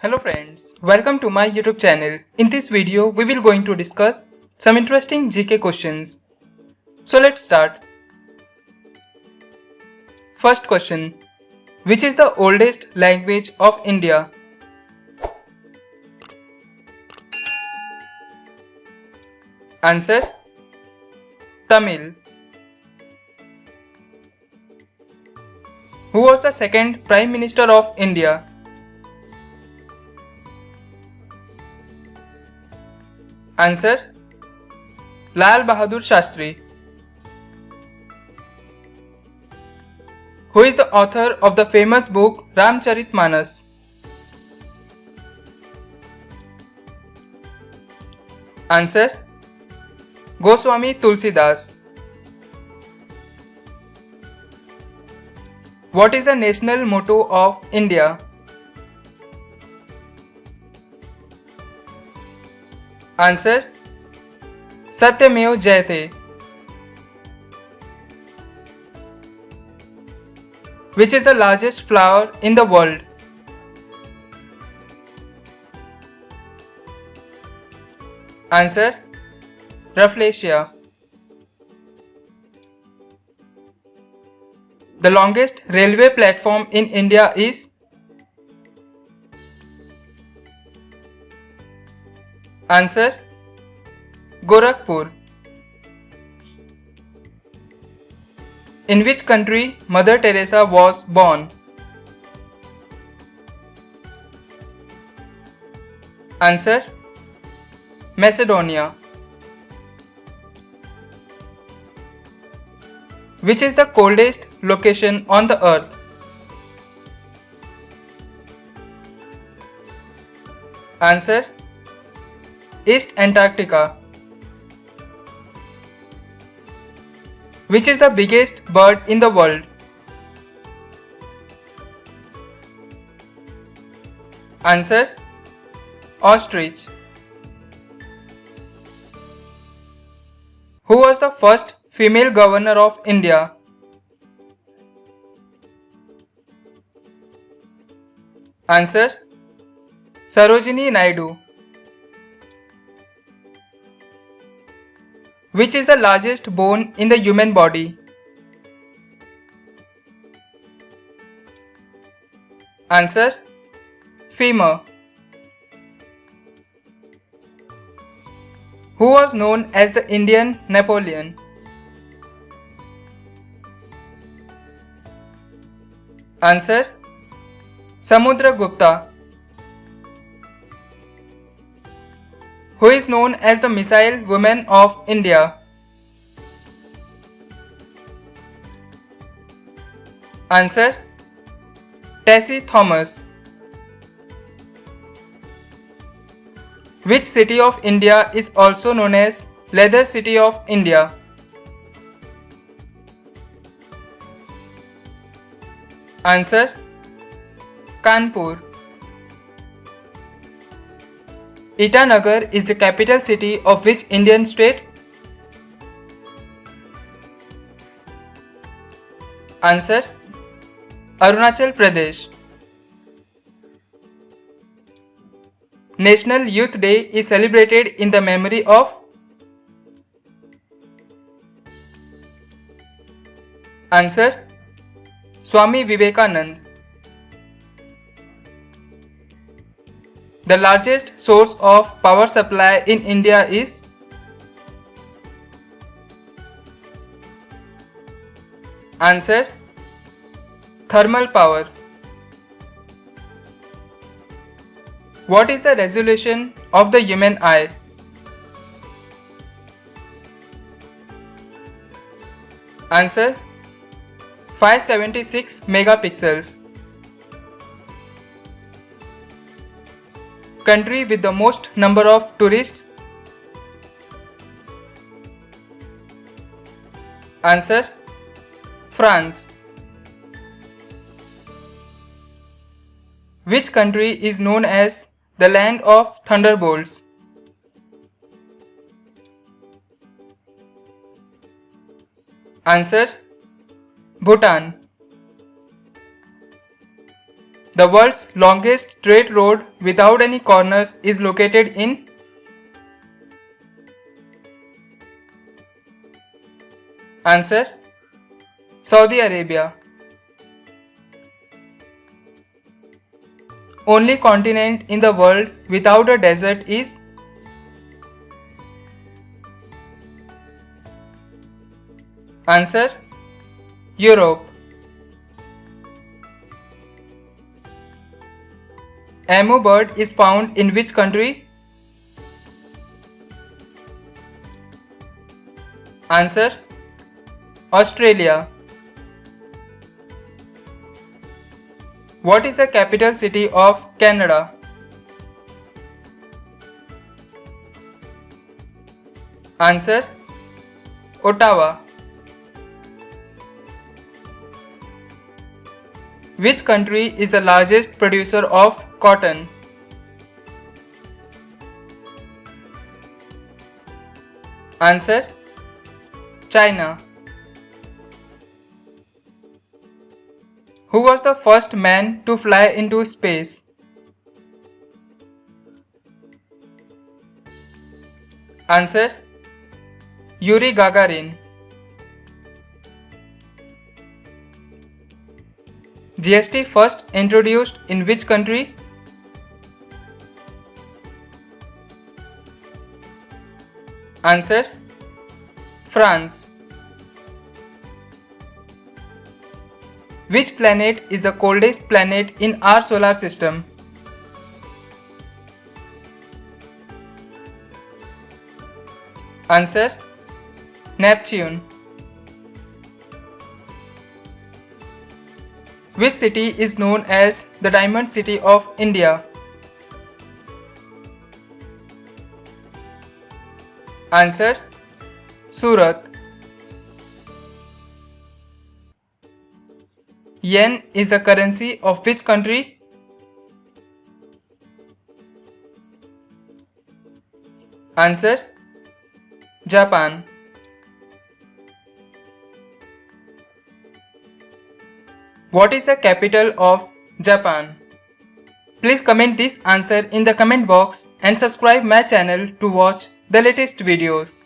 Hello friends, welcome to my YouTube channel. In this video, we will going to discuss some interesting GK questions. So let's start. First question. Which is the oldest language of India? Answer. Tamil. Who was the second Prime Minister of India? Answer. Lal Bahadur Shastri. Who is the author of the famous book Ramcharitmanas? Answer. Goswami Tulsidas. What is the national motto of India? Answer. Satyameo Jayate. Which is the largest flower in the world? Answer. Rafflesia. The longest railway platform in India is? Answer. Gorakhpur. In which country Mother Teresa was born? Answer. Macedonia. Which is the coldest location on the earth? Answer. East Antarctica. Which is the biggest bird in the world? Answer. Ostrich. Who was the first female governor of India? Answer. Sarojini Naidu. Which is the largest bone in the human body? Answer. Femur. Who was known as the Indian Napoleon? Answer. Samudragupta. Who is known as the Missile Woman of India? Answer. Tessie Thomas. Which city of India is also known as Leather City of India? Answer. Kanpur. Itanagar is the capital city of which Indian state? Answer. Arunachal Pradesh. National Youth Day is celebrated in the memory of? Answer. Swami Vivekanand. The largest source of power supply in India is? Answer. Thermal power. What is the resolution of the human eye? Answer. 576 megapixels. Country with the most number of tourists? Answer. France. Which country is known as the land of thunderbolts? Answer. Bhutan. The world's longest straight road without any corners is located in? Answer: Saudi Arabia. Only continent in the world without a desert is? Answer: Europe. Emu bird is found in which country? Answer: Australia. What is the capital city of Canada? Answer: Ottawa. Which country is the largest producer of cotton? Answer: China. Who was the first man to fly into space? Answer: Yuri Gagarin. GST first introduced in which country? Answer: France. Which planet is the coldest planet in our solar system? Answer: Neptune. Which city is known as the Diamond City of India? Answer: Surat. Yen is the currency of which country? Answer: Japan. What is the capital of Japan? Please comment this answer in the comment box and subscribe my channel to watch the latest videos.